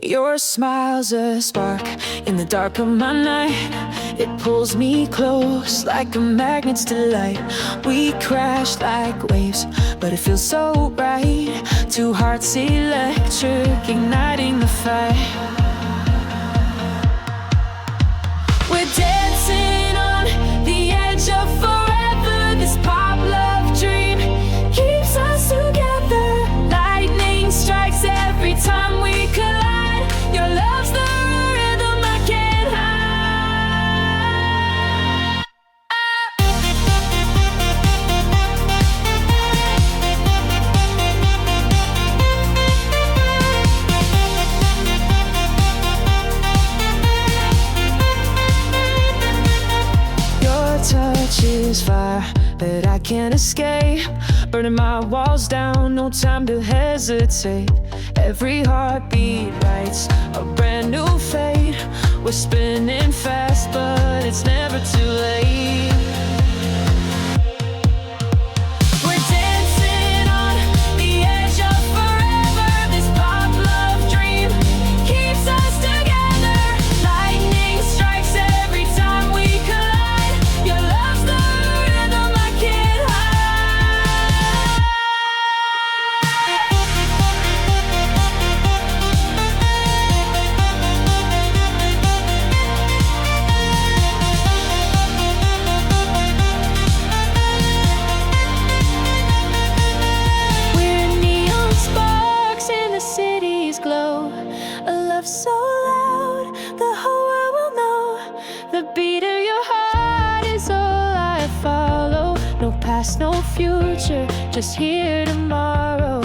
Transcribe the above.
Your smile's a spark in the dark of my night. It pulls me close like a magnet's delight. We crash like waves, but it feels so right. Two hearts electric, igniting the fight. We're dancing on the edge of forever. This pop love dream keeps us together. Lightning strikes every time we collide. Your love's the rhythm I can't hide. Your touch is fire that I can't escape, burning my walls down, no time to hesitate. Every heartbeat writes a brand new fate. We're spinning fast, but it's never too late. We're dancing on the edge of forever. This pop love dream keeps us together. Lightning strikes every time we collide. Your love's the rhythm I can't hide. We're neon sparks in the city's glow. A love so loud, the whole world will know. The beat of your heart is all I follow. No past, no future, just here tomorrow.